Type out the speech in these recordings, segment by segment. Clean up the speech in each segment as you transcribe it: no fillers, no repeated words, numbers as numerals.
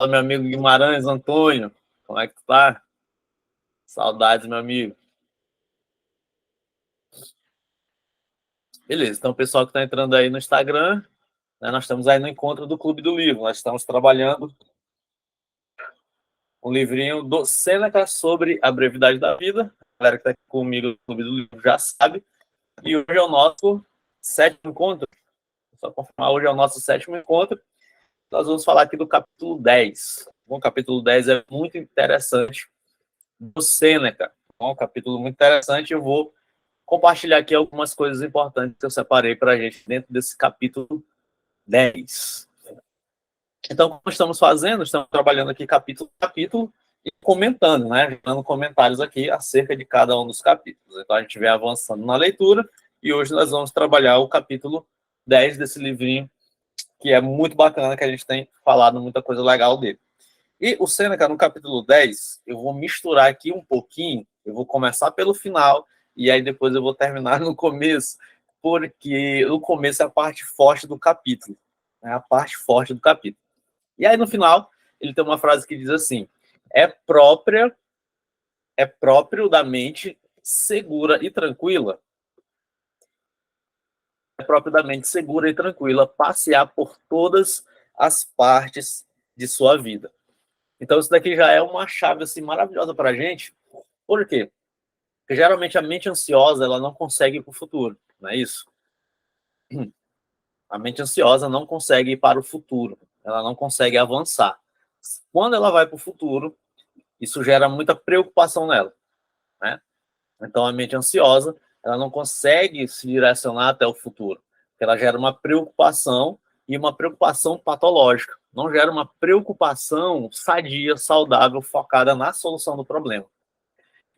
Fala, meu amigo Guimarães, Antônio. Como é que tu tá? Saudades, meu amigo. Beleza, então o pessoal que está entrando aí no Instagram, né, nós estamos aí no encontro do Clube do Livro. Nós estamos trabalhando um livrinho do Sêneca sobre a brevidade da vida. A galera que está aqui comigo no Clube do Livro já sabe. E hoje é o nosso sétimo encontro. Só confirmar, hoje é o nosso sétimo encontro. Nós vamos falar aqui do capítulo 10. Bom, o capítulo 10 é muito interessante do Sêneca. Bom, um capítulo muito interessante. Eu vou compartilhar aqui algumas coisas importantes que eu separei para a gente dentro desse capítulo 10. Então, como estamos fazendo? Estamos trabalhando aqui capítulo a capítulo e comentando, né? Dando comentários aqui acerca de cada um dos capítulos. Então, a gente vem avançando na leitura e hoje nós vamos trabalhar o capítulo 10 desse livrinho, que é muito bacana, que a gente tem falado muita coisa legal dele. E o Sêneca, no capítulo 10, eu vou misturar aqui um pouquinho, eu vou começar pelo final, e aí depois eu vou terminar no começo, porque o começo é a parte forte do capítulo, é a parte forte do capítulo. E aí no final, ele tem uma frase que diz assim, é próprio da mente segura e tranquila, é próprio da mente segura e tranquila passear por todas as partes de sua vida. Então, isso daqui já é uma chave assim, maravilhosa para a gente. Por quê? Porque geralmente a mente ansiosa ela não consegue ir para o futuro, não é isso? A mente ansiosa não consegue ir para o futuro, ela não consegue avançar. Quando ela vai para o futuro, isso gera muita preocupação nela, né? Então, a mente ansiosa ela não consegue se direcionar até o futuro, porque ela gera uma preocupação e uma preocupação patológica. Não gera uma preocupação sadia, saudável, focada na solução do problema.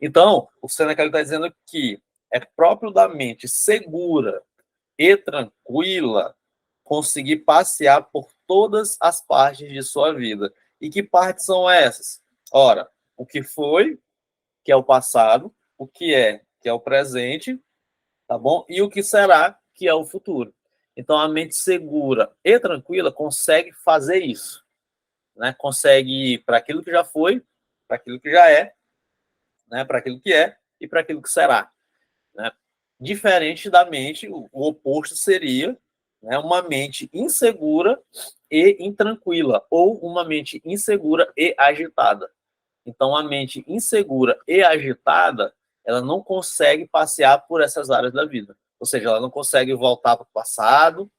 Então, o Seneca está dizendo que é próprio da mente segura e tranquila conseguir passear por todas as partes de sua vida. E que partes são essas? Ora, o que foi, que é o passado, o que é o presente, tá bom? E o que será, que é o futuro. Então, a mente segura e tranquila consegue fazer isso, né? Consegue ir para aquilo que já foi, para aquilo que já é, né? Para aquilo que é e para aquilo que será, né? Diferente da mente, o oposto seria, né, uma mente insegura e intranquila, ou uma mente insegura e agitada. Então, a mente insegura e agitada, ela não consegue passear por essas áreas da vida. Ou seja, ela não consegue voltar para o passado.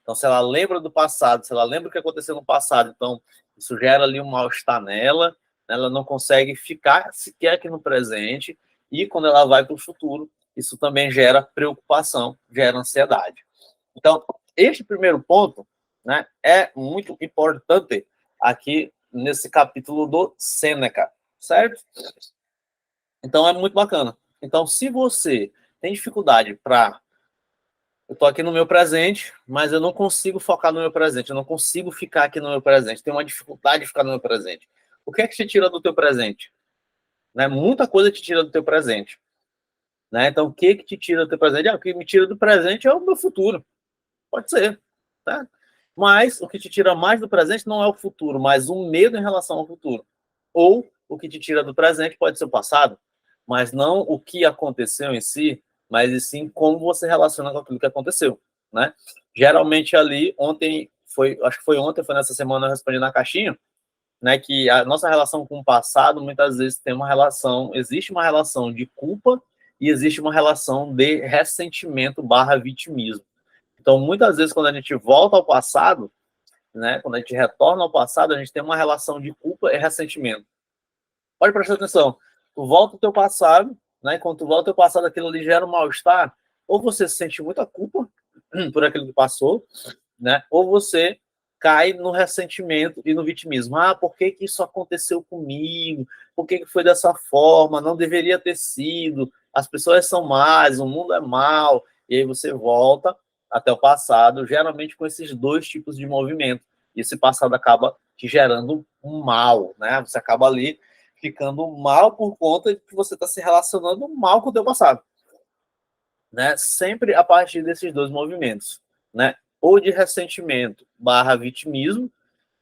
Então, se ela lembra do passado, se ela lembra o que aconteceu no passado, então isso gera ali um mal-estar nela, né? Ela não consegue ficar sequer aqui no presente, e quando ela vai para o futuro, isso também gera preocupação, gera ansiedade. Então, este primeiro ponto, né, é muito importante aqui nesse capítulo do Sêneca, certo? Então, é muito bacana. Então, se você tem dificuldade para... Eu estou aqui no meu presente, mas eu não consigo focar no meu presente, eu não consigo ficar aqui no meu presente, tenho uma dificuldade de ficar no meu presente. O que é que te tira do teu presente? Né? Muita coisa te tira do teu presente. Né? Então, o que te tira do teu presente? O que me tira do presente é o meu futuro. Pode ser. Tá? Mas o que te tira mais do presente não é o futuro, mas um medo em relação ao futuro. Ou o que te tira do presente pode ser o passado, mas não o que aconteceu em si, mas e sim como você relaciona com aquilo que aconteceu, né? Geralmente ali, ontem, acho que foi ontem, foi nessa semana, eu respondi na caixinha, né, que a nossa relação com o passado muitas vezes tem uma relação, existe uma relação de culpa e existe uma relação de ressentimento barra vitimismo. Então, muitas vezes, quando a gente volta ao passado, né, quando a gente retorna ao passado, a gente tem uma relação de culpa e ressentimento. Pode prestar atenção. Tu volta ao teu passado, né, quando tu volta ao teu passado, aquilo ali gera um mal-estar, ou você sente muita culpa por aquilo que passou, né, ou você cai no ressentimento e no vitimismo. Por que que isso aconteceu comigo? Por que que foi dessa forma? Não deveria ter sido. As pessoas são más, o mundo é mau. E aí você volta até o passado, geralmente com esses dois tipos de movimento. E esse passado acaba te gerando um mal, né? Você acaba ali ficando mal por conta de que você está se relacionando mal com o teu passado, né? Sempre a partir desses dois movimentos, né? Ou de ressentimento barra vitimismo,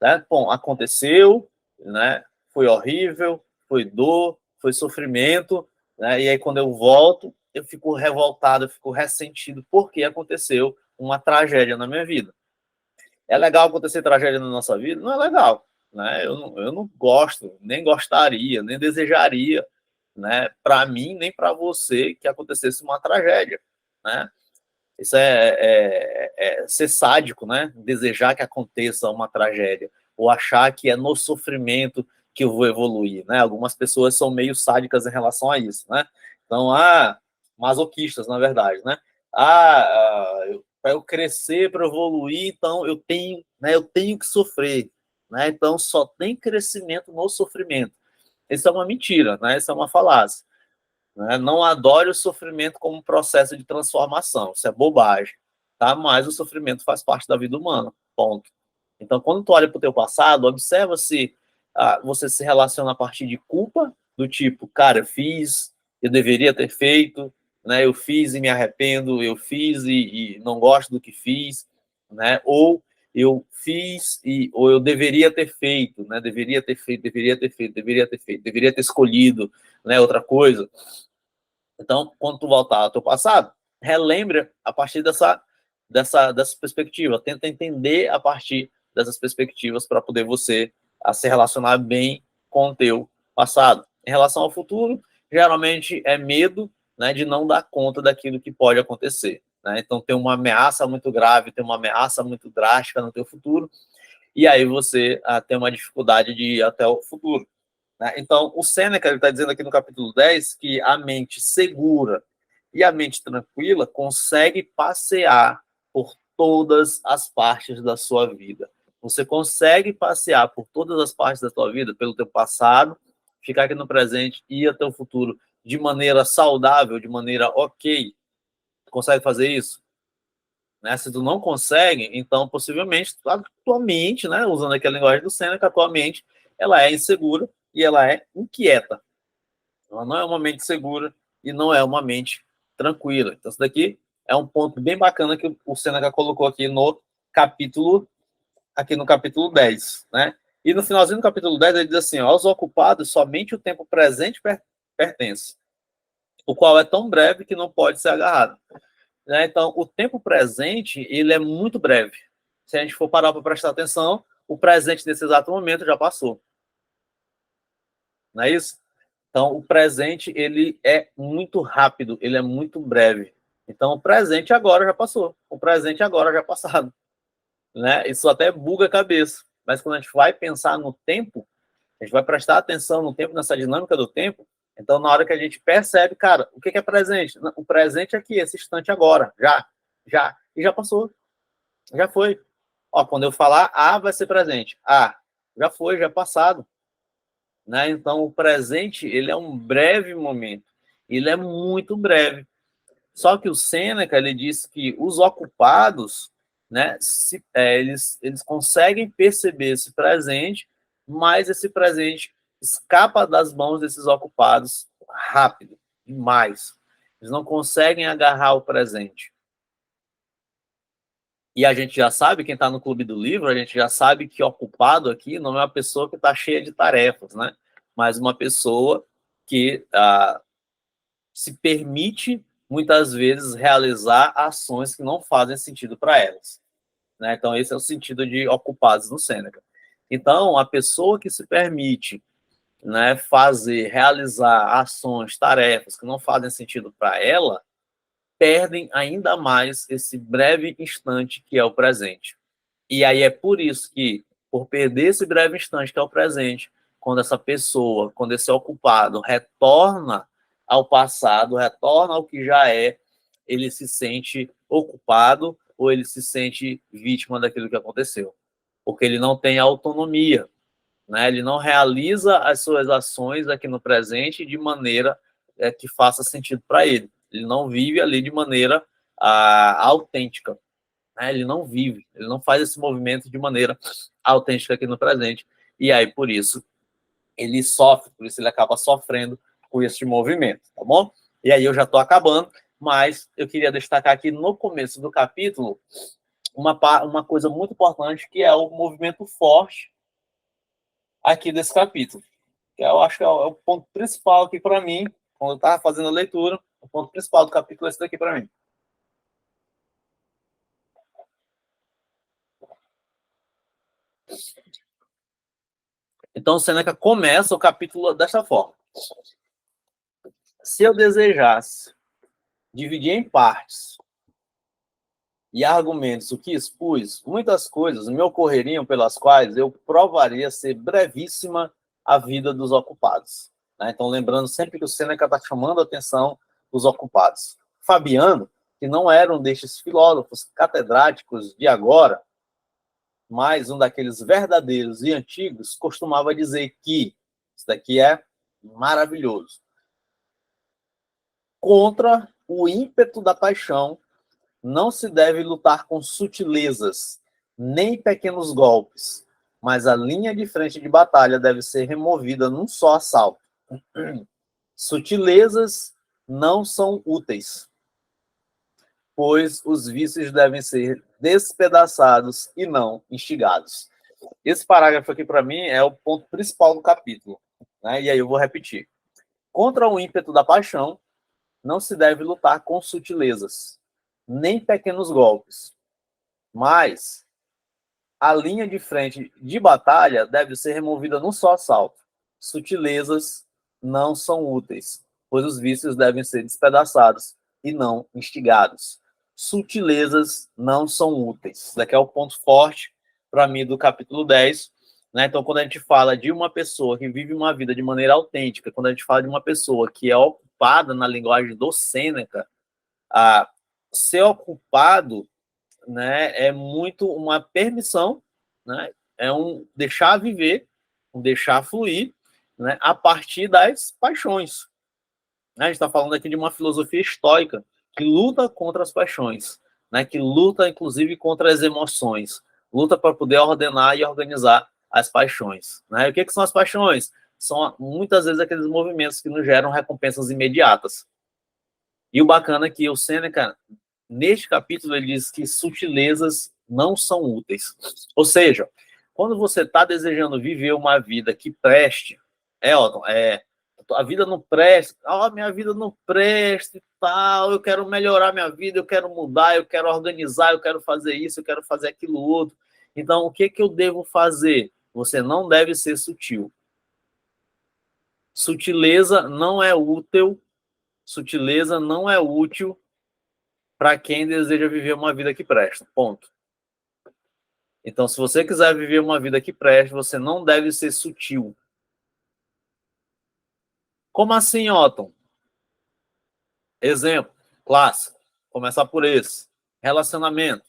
né? Bom, aconteceu, né? Foi horrível, foi dor, foi sofrimento, né? E aí quando eu volto, eu fico revoltado, eu fico ressentido porque aconteceu uma tragédia na minha vida. É legal acontecer tragédia na nossa vida? Não é legal, né? Eu não gosto, nem gostaria, nem desejaria, né? Para mim, nem para você que acontecesse uma tragédia, né? Isso é ser sádico, né? Desejar que aconteça uma tragédia ou achar que é no sofrimento que eu vou evoluir, né? Algumas pessoas são meio sádicas em relação a isso, né? Então, masoquistas, na verdade, né? Para eu crescer, para evoluir, então eu tenho que sofrer, né? Então, só tem crescimento no sofrimento. Isso é uma mentira, né? Isso é uma falácia. Né? Não adore o sofrimento como um processo de transformação. Isso é bobagem. Tá? Mas o sofrimento faz parte da vida humana. Ponto. Então, quando tu olha para o teu passado, observa se você se relaciona a partir de culpa, do tipo, cara, eu fiz, eu deveria ter feito, né? Eu fiz e me arrependo, eu fiz e não gosto do que fiz, né? Ou eu fiz ou eu deveria ter feito, né? Deveria ter feito, deveria ter feito, deveria ter feito, deveria ter escolhido, né? Outra coisa. Então, quando tu voltar ao teu passado, relembra a partir dessa perspectiva. Tenta entender a partir dessas perspectivas para poder você se relacionar bem com o teu passado. Em relação ao futuro, geralmente é medo, né, de não dar conta daquilo que pode acontecer. Né? Então, tem uma ameaça muito grave, tem uma ameaça muito drástica no teu futuro, e aí você tem uma dificuldade de ir até o futuro. Né? Então, o Sêneca está dizendo aqui no capítulo 10 que a mente segura e a mente tranquila consegue passear por todas as partes da sua vida. Você consegue passear por todas as partes da sua vida, pelo teu passado, ficar aqui no presente e ir até o futuro de maneira saudável, de maneira ok. Tu consegue fazer isso? Né? Se tu não consegue, então possivelmente a tua mente, né, usando aqui a linguagem do Sêneca, a tua mente ela é insegura e ela é inquieta. Ela não é uma mente segura e não é uma mente tranquila. Então, isso daqui é um ponto bem bacana que o Sêneca colocou aqui no capítulo 10, né? E no finalzinho do capítulo 10 ele diz assim, ó, aos ocupados somente o tempo presente pertence, o qual é tão breve que não pode ser agarrado. Né? Então, o tempo presente, ele é muito breve. Se a gente for parar para prestar atenção, o presente nesse exato momento já passou. Não é isso? Então, o presente, ele é muito rápido, ele é muito breve. Então, o presente agora já passou. O presente agora já é passado. Né? Isso até buga a cabeça. Mas quando a gente vai pensar no tempo, a gente vai prestar atenção no tempo, nessa dinâmica do tempo, então, na hora que a gente percebe, cara, o que é presente? O presente é aqui, esse instante agora, já, e já passou, já foi. Ó, quando eu falar A, vai ser presente. Já foi, já é passado. Né? Então, o presente, ele é um breve momento. Ele é muito breve. Só que o Sêneca, ele diz que os ocupados, né, eles conseguem perceber esse presente, mas esse presente escapa das mãos desses ocupados rápido, demais. Eles não conseguem agarrar o presente. E a gente já sabe, quem está no Clube do Livro, a gente já sabe que ocupado aqui não é uma pessoa que está cheia de tarefas, né? Mas uma pessoa que se permite, muitas vezes, realizar ações que não fazem sentido para elas. Né? Então, esse é o sentido de ocupados no Sêneca. Então, a pessoa que se permite, né, realizar ações, tarefas que não fazem sentido para ela, perdem ainda mais esse breve instante que é o presente. E aí é por isso que, por perder esse breve instante que é o presente, quando essa pessoa, quando esse ocupado retorna ao passado, retorna ao que já é, ele se sente ocupado ou ele se sente vítima daquilo que aconteceu. Porque ele não tem autonomia, né? Ele não realiza as suas ações aqui no presente de maneira que faça sentido para ele. Ele não vive ali de maneira autêntica. Né? Ele não vive, ele não faz esse movimento de maneira autêntica aqui no presente. E aí, por isso, ele sofre, por isso ele acaba sofrendo com esse movimento, tá bom? E aí eu já estou acabando, mas eu queria destacar aqui no começo do capítulo uma coisa muito importante, que é o movimento forte aqui desse capítulo. Que eu acho que é o ponto principal aqui para mim, quando eu estava fazendo a leitura, o ponto principal do capítulo é esse daqui para mim. Então, Sêneca começa o capítulo dessa forma. Se eu desejasse dividir em partes e argumentos o que expus, muitas coisas me ocorreriam pelas quais eu provaria ser brevíssima a vida dos ocupados. Né? Então, lembrando sempre que o Sêneca está chamando a atenção dos ocupados. Fabiano, que não era um destes filósofos catedráticos de agora, mas um daqueles verdadeiros e antigos, costumava dizer que isso daqui é maravilhoso. Contra o ímpeto da paixão, não se deve lutar com sutilezas, nem pequenos golpes, mas a linha de frente de batalha deve ser removida num só assalto. Sutilezas não são úteis, pois os vícios devem ser despedaçados e não instigados. Esse parágrafo aqui, para mim, é o ponto principal do capítulo. Né? E aí eu vou repetir. Contra o ímpeto da paixão, não se deve lutar com sutilezas, nem pequenos golpes. Mas a linha de frente de batalha deve ser removida num só assalto. Sutilezas não são úteis, pois os vícios devem ser despedaçados e não instigados. Sutilezas não são úteis. Isso daqui é o ponto forte para mim do capítulo 10. Né? Então, quando a gente fala de uma pessoa que vive uma vida de maneira autêntica, quando a gente fala de uma pessoa que é ocupada na linguagem do Sêneca, a ser ocupado, né, é muito uma permissão, né, é um deixar viver, um deixar fluir, né, a partir das paixões. A gente está falando aqui de uma filosofia estoica que luta contra as paixões, né, que luta, inclusive, contra as emoções, luta para poder ordenar e organizar as paixões. Né? E o que são as paixões? São, muitas vezes, aqueles movimentos que nos geram recompensas imediatas. E o bacana é que o Sêneca, neste capítulo, ele diz que sutilezas não são úteis. Ou seja, quando você está desejando viver uma vida que preste, Elton, a vida não presta, minha vida não presta e tal, eu quero melhorar minha vida, eu quero mudar, eu quero organizar, eu quero fazer isso, eu quero fazer aquilo outro. Então, o que eu devo fazer? Você não deve ser sutil. Sutileza não é útil, sutileza não é útil para quem deseja viver uma vida que presta. Ponto. Então, se você quiser viver uma vida que presta, você não deve ser sutil. Como assim, Otton? Exemplo clássico. Começar por esse. Relacionamento.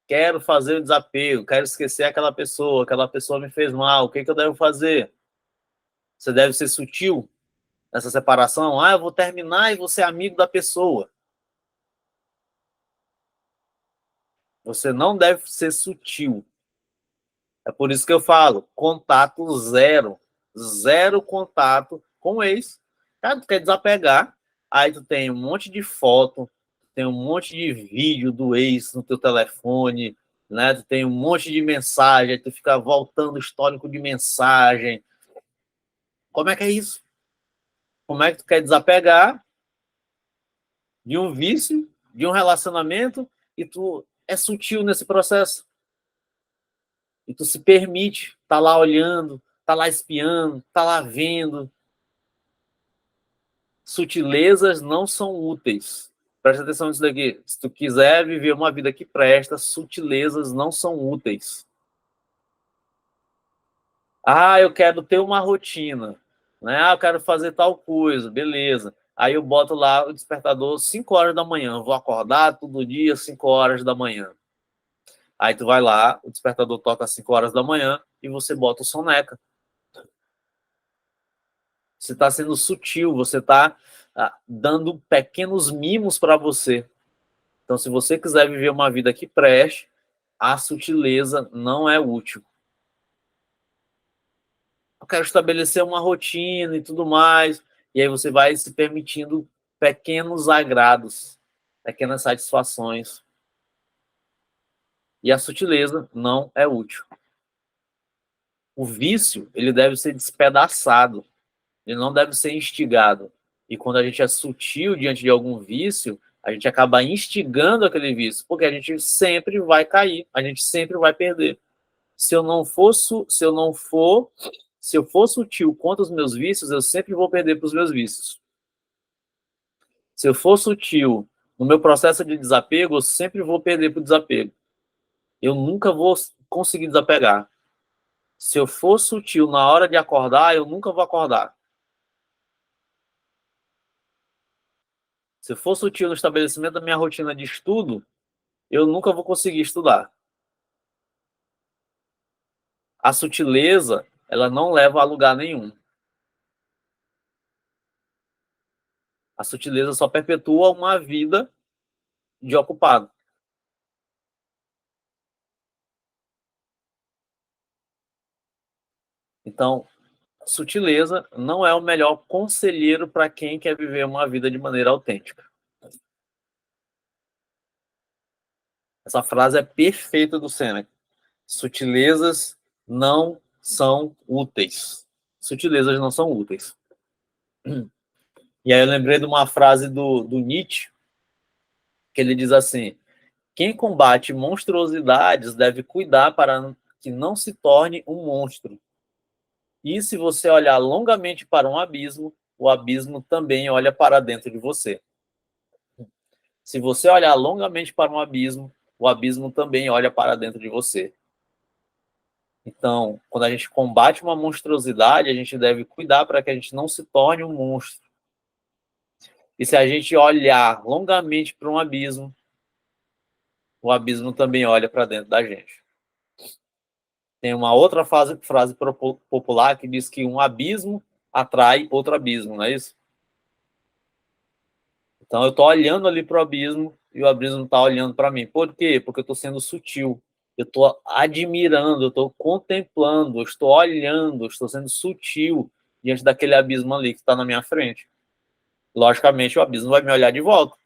Quero fazer o desapego, quero esquecer aquela pessoa me fez mal, o que eu devo fazer? Você deve ser sutil nessa separação. Eu vou terminar e vou ser amigo da pessoa. Você não deve ser sutil. É por isso que eu falo, contato zero. Zero contato com o ex. Cara, tu quer desapegar, aí tu tem um monte de foto, tem um monte de vídeo do ex no teu telefone, né? Tu tem um monte de mensagem, aí tu fica voltando o histórico de mensagem. Como é que é isso? Como é que tu quer desapegar de um vício, de um relacionamento, e tu é sutil nesse processo? E tu se permite estar lá olhando, tá lá espiando, tá lá vendo. Sutilezas não são úteis. Presta atenção nisso daqui. Se tu quiser viver uma vida que presta, sutilezas não são úteis. Eu quero ter uma rotina. Né? Eu quero fazer tal coisa. Beleza. Aí eu boto lá o despertador 5 horas da manhã. Vou acordar todo dia 5 horas da manhã. Aí tu vai lá, o despertador toca às 5 horas da manhã e você bota o soneca. Você está sendo sutil, você está dando pequenos mimos para você. Então, se você quiser viver uma vida que preste, a sutileza não é útil. Eu quero estabelecer uma rotina e tudo mais, e aí você vai se permitindo pequenos agrados, pequenas satisfações. E a sutileza não é útil. O vício, ele deve ser despedaçado, ele não deve ser instigado. E quando a gente é sutil diante de algum vício, a gente acaba instigando aquele vício, porque a gente sempre vai cair, a gente sempre vai perder. Se eu for sutil contra os meus vícios, eu sempre vou perder para os meus vícios. Se eu for sutil no meu processo de desapego, eu sempre vou perder para o desapego. Eu nunca vou conseguir desapegar. Se eu for sutil na hora de acordar, eu nunca vou acordar. Se eu for sutil no estabelecimento da minha rotina de estudo, eu nunca vou conseguir estudar. A sutileza, ela não leva a lugar nenhum. A sutileza só perpetua uma vida de ocupado. Então, sutileza não é o melhor conselheiro para quem quer viver uma vida de maneira autêntica. Essa frase é perfeita do Sêneca. Sutilezas não são úteis. Sutilezas não são úteis. E aí eu lembrei de uma frase do Nietzsche, que ele diz assim: quem combate monstruosidades deve cuidar para que não se torne um monstro. E se você olhar longamente para um abismo, o abismo também olha para dentro de você. Se você olhar longamente para um abismo, o abismo também olha para dentro de você. Então, quando a gente combate uma monstruosidade, a gente deve cuidar para que a gente não se torne um monstro. E se a gente olhar longamente para um abismo, o abismo também olha para dentro da gente. Tem uma outra frase popular que diz que um abismo atrai outro abismo, não é isso? Então eu estou olhando ali para o abismo e o abismo está olhando para mim. Por quê? Porque eu estou sendo sutil. Eu estou admirando, eu estou contemplando, eu estou olhando, eu estou sendo sutil diante daquele abismo ali que está na minha frente. Logicamente, o abismo vai me olhar de volta.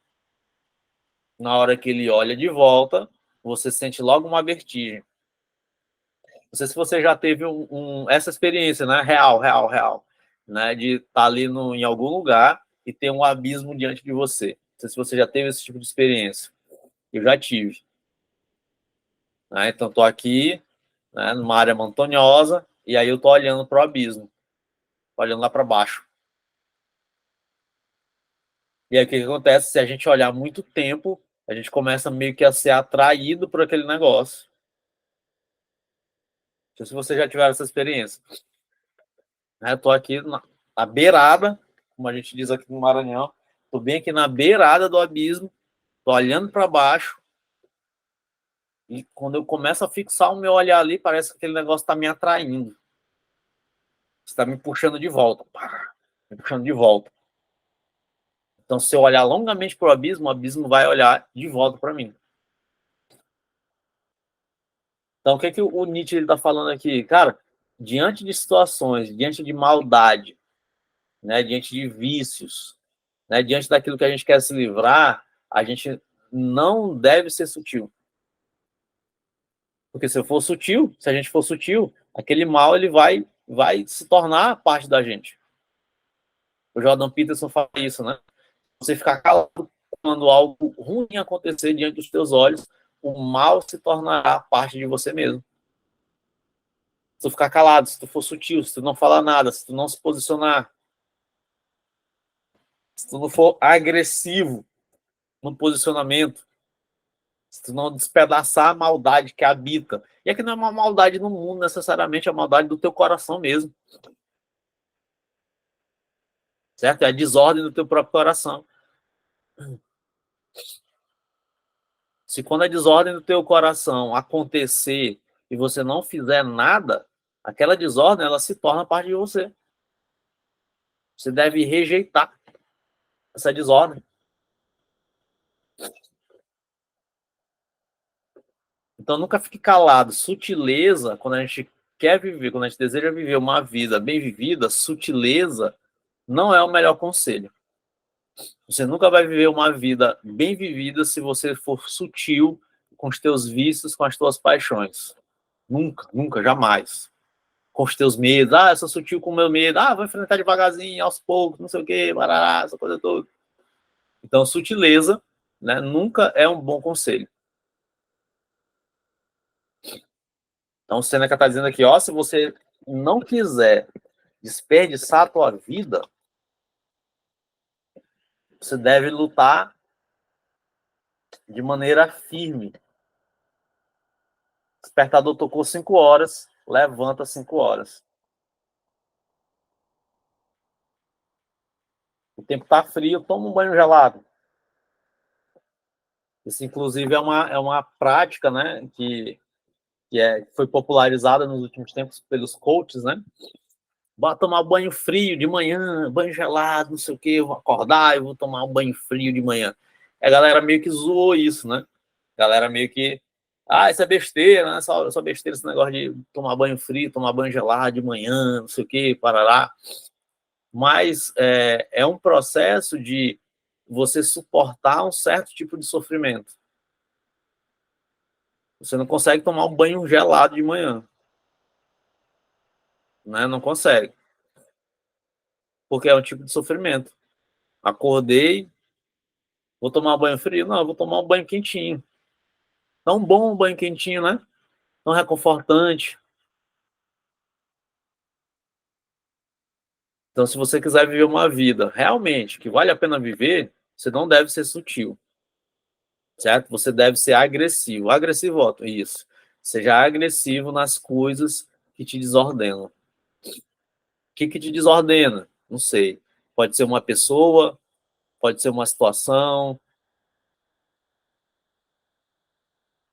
Na hora que ele olha de volta, você sente logo uma vertigem. Não sei se você já teve essa experiência, né? Real, né? De estar ali em algum lugar e ter um abismo diante de você. Não sei se você já teve esse tipo de experiência. Eu já tive. Né? Então, estou aqui, né, numa área montanhosa, e aí eu estou olhando para o abismo, olhando lá para baixo. E aí o que acontece? Se a gente olhar muito tempo, a gente começa meio que a ser atraído por aquele negócio. Não sei se você já tiver essa experiência. Eu estou aqui na beirada, como a gente diz aqui no Maranhão, estou bem aqui na beirada do abismo, estou olhando para baixo, e quando eu começo a fixar o meu olhar ali, parece que aquele negócio está me atraindo. Está me puxando de volta. Me puxando de volta. Então, se eu olhar longamente para o abismo vai olhar de volta para mim. Então, o que o Nietzsche está falando aqui? Cara, diante de situações, diante de maldade, né, diante de vícios, né, diante daquilo que a gente quer se livrar, a gente não deve ser sutil. Porque se a gente for sutil, aquele mal ele vai se tornar parte da gente. O Jordan Peterson fala isso, né? Você ficar calado quando algo ruim acontecer diante dos teus olhos, o mal se tornará parte de você mesmo. Se tu ficar calado, se tu for sutil, se tu não falar nada, se tu não se posicionar, se tu não for agressivo no posicionamento, se tu não despedaçar a maldade que habita. E aqui não é uma maldade no mundo, necessariamente, é a maldade do teu coração mesmo. Certo? É a desordem do teu próprio coração. Se quando a desordem do teu coração acontecer e você não fizer nada, aquela desordem ela se torna parte de você. Você deve rejeitar essa desordem. Então nunca fique calado. Sutileza, quando a gente quer viver, quando a gente deseja viver uma vida bem vivida, sutileza não é o melhor conselho. Você nunca vai viver uma vida bem vivida se você for sutil com os teus vícios, com as tuas paixões. Nunca, nunca, jamais. Com os teus medos. Ah, eu sou sutil com o meu medo. Ah, vou enfrentar devagarzinho, aos poucos, não sei o quê, barará, essa coisa toda. Então, sutileza, né, nunca é um bom conselho. Então, o Seneca está dizendo aqui, ó, se você não quiser desperdiçar a tua vida, você deve lutar de maneira firme. O despertador tocou 5 horas, levanta 5 horas. O tempo está frio, toma um banho gelado. Isso, inclusive, é uma prática, né, que foi popularizada nos últimos tempos pelos coaches, né? Bora tomar banho frio de manhã, banho gelado, não sei o quê, eu vou acordar e vou tomar um banho frio de manhã. A galera meio que zoou isso, né? A galera meio que, isso é besteira, né? Só besteira esse negócio de tomar banho frio, tomar banho gelado de manhã, não sei o quê, parará. Mas é um processo de você suportar um certo tipo de sofrimento. Você não consegue tomar um banho gelado de manhã. Né? Não consegue. Porque é um tipo de sofrimento. Acordei, vou tomar um banho frio? Não, eu vou tomar um banho quentinho. Tão bom um banho quentinho, né? Tão reconfortante. Então, se você quiser viver uma vida realmente que vale a pena viver, você não deve ser sutil. Certo? Você deve ser agressivo. Agressivo, Otto, isso. Seja agressivo nas coisas que te desordenam. O que te desordena? Não sei. Pode ser uma pessoa, pode ser uma situação,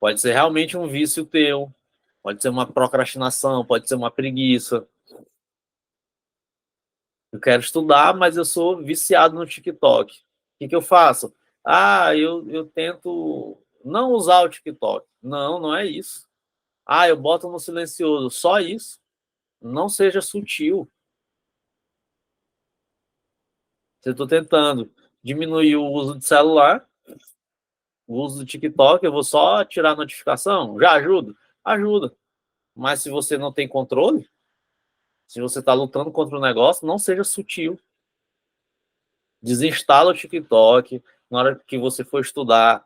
pode ser realmente um vício teu, pode ser uma procrastinação, pode ser uma preguiça. Eu quero estudar, mas eu sou viciado no TikTok. O que eu faço? Eu tento não usar o TikTok. Não, não é isso. Eu boto no silencioso. Só isso. Não seja sutil. Se eu estou tentando diminuir o uso de celular, o uso do TikTok, eu vou só tirar a notificação. Já ajuda? Ajuda. Mas se você não tem controle, se você está lutando contra o negócio, não seja sutil. Desinstala o TikTok. Na hora que você for estudar,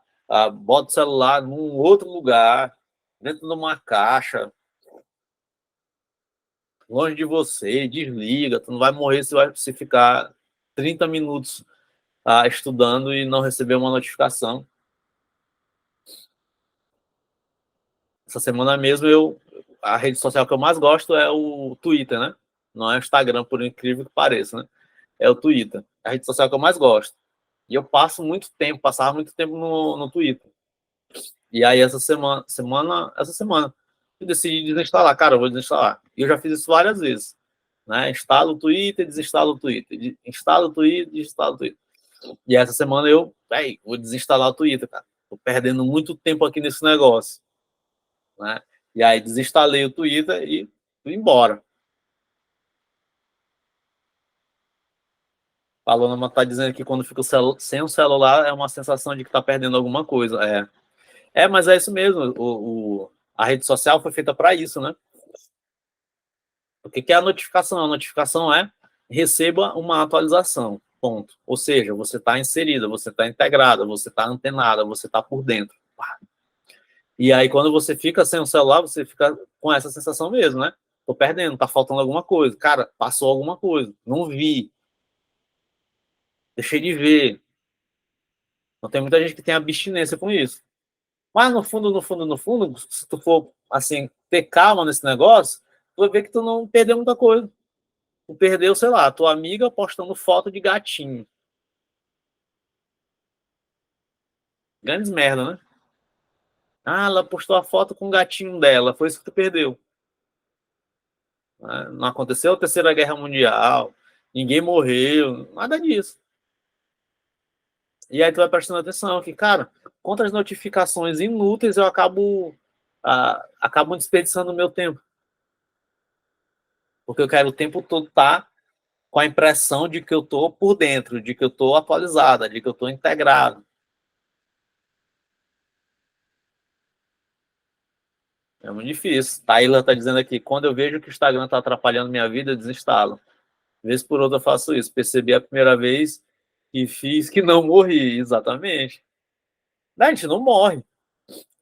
bota o celular num outro lugar, dentro de uma caixa, longe de você, desliga. Tu não vai morrer se ficar 30 minutos estudando e não receber uma notificação. Essa semana mesmo, a rede social que eu mais gosto é o Twitter, né? Não é o Instagram, por incrível que pareça, né? É o Twitter. A rede social que eu mais gosto. E eu passava muito tempo no Twitter. E aí, essa semana, eu decidi desinstalar. Cara, eu vou desinstalar. E eu já fiz isso várias vezes. Né? Instalo o Twitter, desinstalo o Twitter. Instalo o Twitter, desinstalo o Twitter. E essa semana vou desinstalar o Twitter, cara. Tô perdendo muito tempo aqui nesse negócio. Né? E aí, desinstalei o Twitter e fui embora. Paloma tá dizendo que quando fica sem o celular é uma sensação de que tá perdendo alguma coisa. Mas é isso mesmo. A rede social foi feita para isso, né? O que é a notificação? A notificação é receba uma atualização, ponto. Ou seja, você está inserida, você está integrada, você está antenada, você está por dentro. E aí, quando você fica sem o celular, você fica com essa sensação mesmo, né? Tô perdendo, tá faltando alguma coisa. Cara, passou alguma coisa, não vi, deixei de ver. Então, tem muita gente que tem abstinência com isso. Mas no fundo, se tu for, assim, ter calma nesse negócio, tu vai ver que tu não perdeu muita coisa. Tu perdeu, sei lá, tua amiga postando foto de gatinho. Grandes merda, né? Ela postou a foto com o gatinho dela, foi isso que tu perdeu. Não aconteceu a Terceira Guerra Mundial, ninguém morreu, nada disso. E aí tu vai prestando atenção que, cara, contra as notificações inúteis, eu acabo desperdiçando o meu tempo. Porque eu quero o tempo todo estar com a impressão de que eu estou por dentro, de que eu estou atualizada, de que eu estou integrado. É muito difícil. Taíla está dizendo aqui, quando eu vejo que o Instagram está atrapalhando minha vida, eu desinstalo. Vez por outra eu faço isso. Percebi a primeira vez que fiz que não morri. Exatamente. Não, a gente não morre.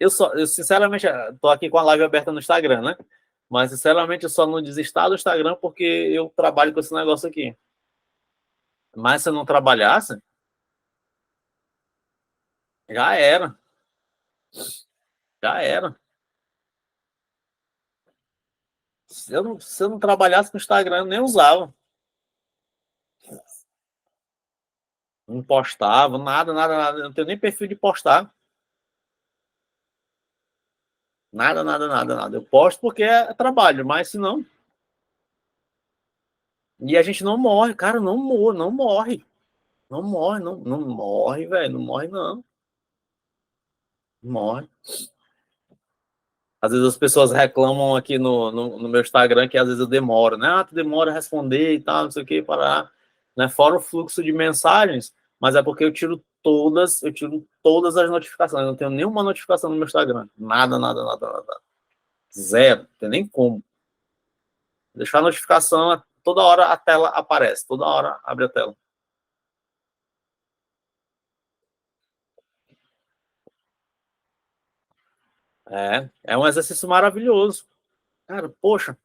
Eu sinceramente, tô aqui com a live aberta no Instagram, né? Mas, sinceramente, eu só não desinstalo o Instagram porque eu trabalho com esse negócio aqui. Mas se eu não trabalhasse, já era. Já era. Se eu não trabalhasse no Instagram, eu nem usava. Não postava, nada, nada, nada. Eu não tenho nem perfil de postar. Nada, nada, nada, nada. Eu posto porque é trabalho, mas se não. E a gente não morre, cara, não morre, não morre. Não morre, não, não morre, velho. Não morre, não. Não morre. Às vezes as pessoas reclamam aqui no meu Instagram que às vezes eu demoro, né? Ah, tu demora a responder e tal, não sei o que, parar. Né? Fora o fluxo de mensagens, mas é porque eu tiro todas as notificações. Eu não tenho nenhuma notificação no meu Instagram. Nada, nada, nada, nada. Zero. Não tem nem como. Deixar a notificação, toda hora a tela aparece, toda hora abre a tela. É um exercício maravilhoso. Cara, poxa,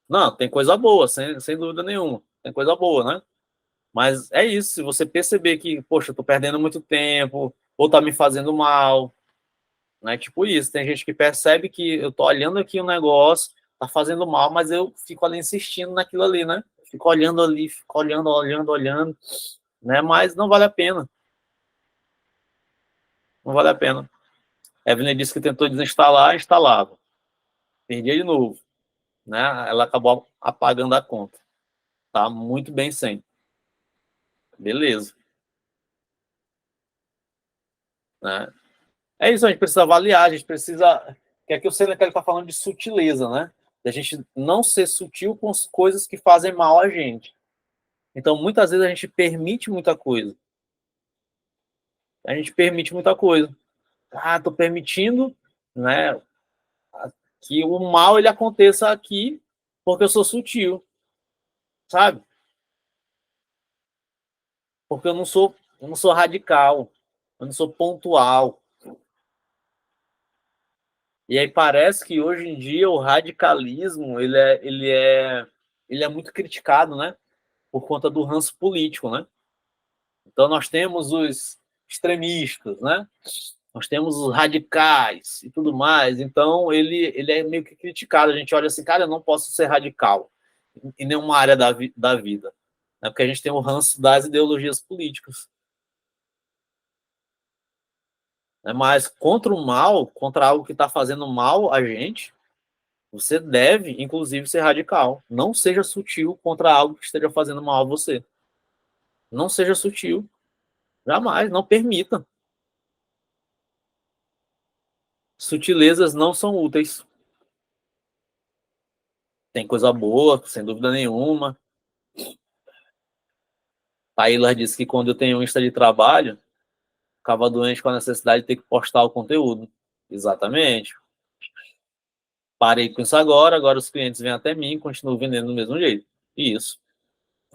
não, tem coisa boa, sem dúvida nenhuma. Tem coisa boa, né? Mas é isso, se você perceber que, poxa, eu tô perdendo muito tempo, ou tá me fazendo mal, né? Tipo isso, tem gente que percebe que eu tô olhando aqui um negócio, tá fazendo mal, mas eu fico ali insistindo naquilo ali, né? Fico olhando ali, fico olhando, olhando, olhando, né? Mas não vale a pena, não vale a pena. Evelyn disse que tentou desinstalar, instalava. Perdia de novo, né? Ela acabou apagando a conta. Tá muito bem sem. Beleza, né? É isso, a gente precisa avaliar, a gente precisa. Que é que o Seneca está falando de sutileza, né? De a gente não ser sutil com as coisas que fazem mal a gente. Então, muitas vezes a gente permite muita coisa. A gente permite muita coisa. Ah, tô permitindo, né, que o mal ele aconteça aqui porque eu sou sutil, sabe? Porque eu não sou radical, eu não sou pontual. E aí parece que hoje em dia o radicalismo ele é muito criticado, né? Por conta do ranço político, né? Então nós temos os extremistas, né? Nós temos os radicais e tudo mais. Então ele é meio que criticado. A gente olha assim, cara, eu não posso ser radical em nenhuma área da vida, né? Porque a gente tem o ranço das ideologias políticas. Né? Mas contra o mal, contra algo que está fazendo mal a gente, você deve, inclusive, ser radical. Não seja sutil contra algo que esteja fazendo mal a você. Não seja sutil. Jamais. Não permita. Sutilezas não são úteis. Tem coisa boa, sem dúvida nenhuma. Taylor disse que quando eu tenho um Insta de trabalho, ficava doente com a necessidade de ter que postar o conteúdo. Exatamente. Parei com isso agora os clientes vêm até mim e continuo vendendo do mesmo jeito. Isso.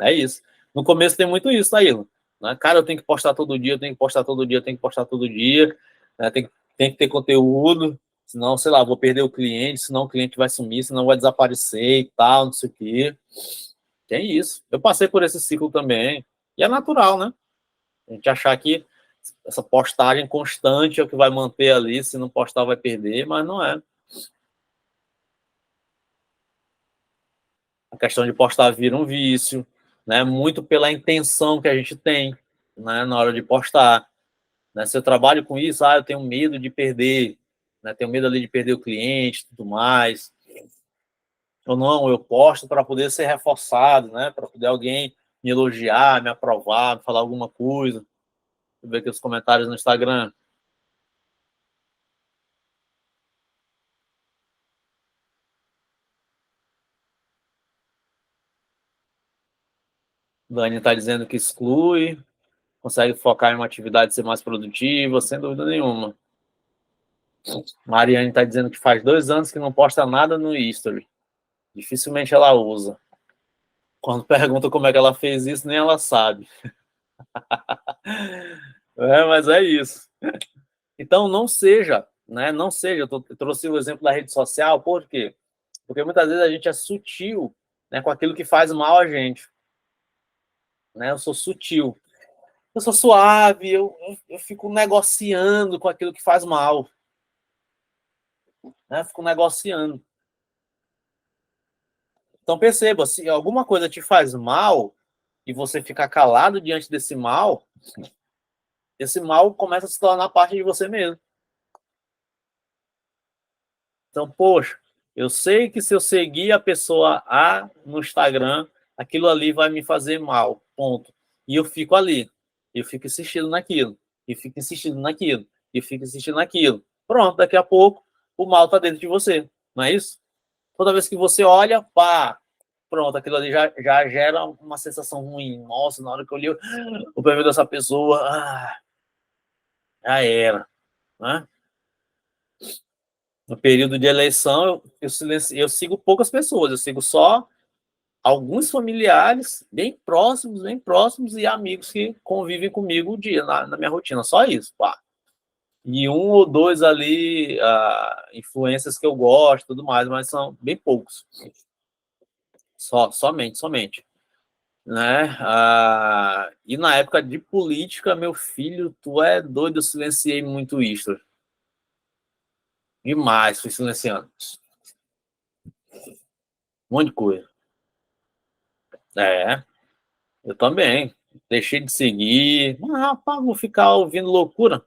É isso. No começo tem muito isso, Taylor. Né? Cara, eu tenho que postar todo dia, eu tenho que postar todo dia, eu tenho que postar todo dia. Né? Tem que ter conteúdo, senão, sei lá, vou perder o cliente, senão o cliente vai sumir, senão vai desaparecer e tal, não sei o quê. Tem isso. Eu passei por esse ciclo também. E é natural, né? A gente achar que essa postagem constante é o que vai manter ali, se não postar vai perder, mas não é. A questão de postar vira um vício, né? Muito pela intenção que a gente tem, né? Na hora de postar. Né? Se eu trabalho com isso, eu tenho medo de perder, né? Tenho medo ali de perder o cliente, tudo mais. Ou não, eu posto para poder ser reforçado, né? Para poder alguém me elogiar, me aprovar, me falar alguma coisa. Deixa eu ver aqui os comentários no Instagram. Dani está dizendo que exclui, consegue focar em uma atividade e ser mais produtiva, sem dúvida nenhuma. Mariane está dizendo que faz 2 anos que não posta nada no History. Dificilmente ela usa. Quando pergunta como é que ela fez isso, nem ela sabe. Mas é isso. Então, não seja, né? Não seja. Eu trouxe o exemplo da rede social, por quê? Porque muitas vezes a gente é sutil, né, com aquilo que faz mal a gente. Né? Eu sou sutil. Eu sou suave, eu fico negociando com aquilo que faz mal. Né? Fico negociando. Então, perceba, se alguma coisa te faz mal e você ficar calado diante desse mal, esse mal começa a se tornar parte de você mesmo. Então, poxa, eu sei que se eu seguir a pessoa A no Instagram, aquilo ali vai me fazer mal, ponto. E eu fico ali, eu fico insistindo naquilo, e fico insistindo naquilo, e fico insistindo naquilo. Pronto, daqui a pouco o mal está dentro de você, não é isso? Toda vez que você olha, pá, pronto, aquilo ali já gera uma sensação ruim. Nossa, na hora que eu li o perfil dessa pessoa, já era, né? No período de eleição, eu sigo poucas pessoas, eu sigo só alguns familiares bem próximos e amigos que convivem comigo o dia, na minha rotina, só isso, pá. E um ou dois ali, influências que eu gosto, tudo mais, mas são bem poucos. Somente. Né? E na época de política, meu filho, tu é doido, eu silenciei muito isso. Demais, fui silenciando. Um monte de coisa. É, eu também. Deixei de seguir. Rapaz, vou ficar ouvindo loucura.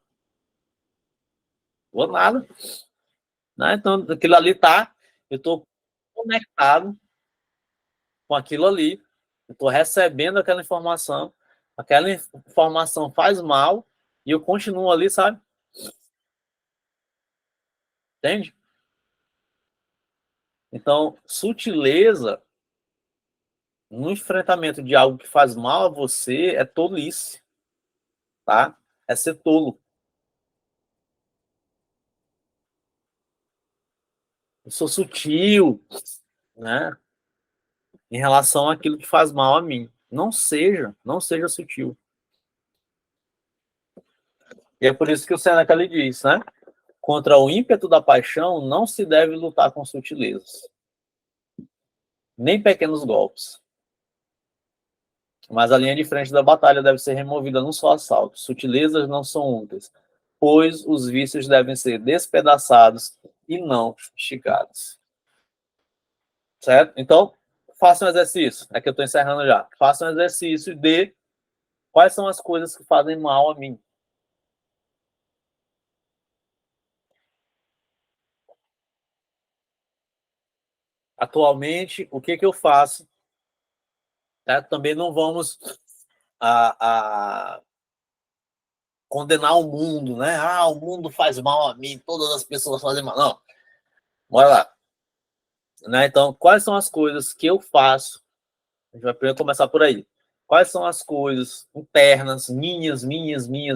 Vou nada. Né? Então, aquilo ali tá. Eu tô conectado com aquilo ali. Eu tô recebendo aquela informação faz mal, e eu continuo ali, sabe? Entende? Então, sutileza no enfrentamento de algo que faz mal a você é tolice, tá? É ser tolo. Eu sou sutil, né? Em relação àquilo que faz mal a mim. Não seja sutil. E é por isso que o Seneca lhe diz, né? Contra o ímpeto da paixão não se deve lutar com sutilezas, nem pequenos golpes. Mas a linha de frente da batalha deve ser removida num só assalto. Sutilezas não são úteis, pois os vícios devem ser despedaçados e não esticados. Certo? Então, faça um exercício. É que eu estou encerrando já. Faça um exercício de quais são as coisas que fazem mal a mim. Atualmente, o que eu faço? Também não vamos a condenar o mundo, né? O mundo faz mal a mim, todas as pessoas fazem mal. Não. Bora lá. Né? Então, quais são as coisas que eu faço? A gente vai primeiro começar por aí. Quais são as coisas internas, minhas,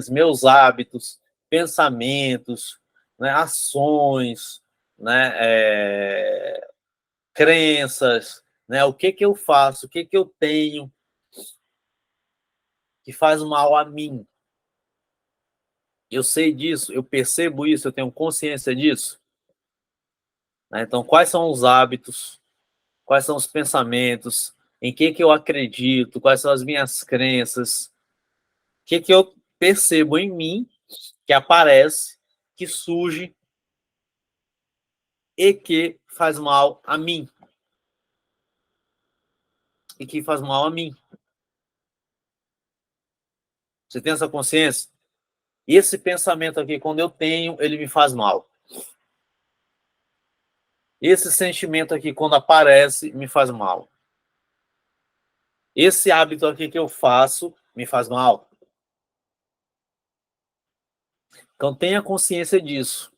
meus hábitos, pensamentos, né, ações, né, crenças, né, o que eu faço, o que eu tenho que faz mal a mim? Eu sei disso, eu percebo isso, eu tenho consciência disso. Né? Então, quais são os hábitos, quais são os pensamentos, em que eu acredito, quais são as minhas crenças, o que eu percebo em mim que aparece, que surge e que faz mal a mim. E que faz mal a mim. Você tem essa consciência? E esse pensamento aqui, quando eu tenho, ele me faz mal. Esse sentimento aqui, quando aparece, me faz mal. Esse hábito aqui que eu faço, me faz mal. Então tenha consciência disso.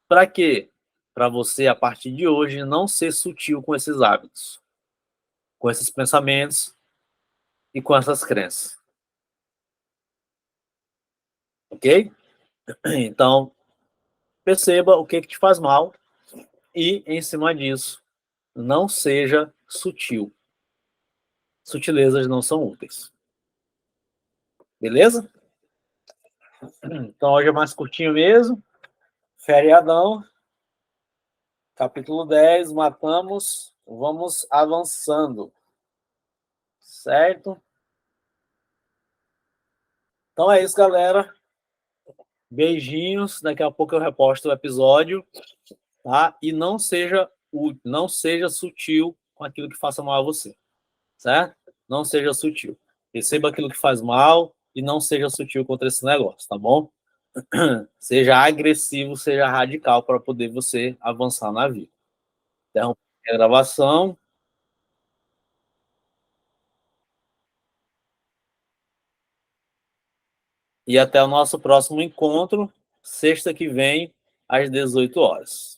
Para quê? Para você, a partir de hoje, não ser sutil com esses hábitos, com esses pensamentos e com essas crenças. Ok? Então, Perceba o que te faz mal e, em cima disso, não seja sutil. Sutilezas não são úteis. Beleza? Então, hoje é mais curtinho mesmo. Feriadão. Capítulo 10, matamos. Vamos avançando. Certo? Então é isso, galera. Beijinhos. Daqui a pouco eu reposto o episódio. Tá? E não seja sutil com aquilo que faça mal a você. Certo? Não seja sutil. Receba aquilo que faz mal e não seja sutil contra esse negócio, tá bom? Seja agressivo, seja radical para poder você avançar na vida. Interromper a gravação. E até o nosso próximo encontro, sexta que vem, às 18 horas.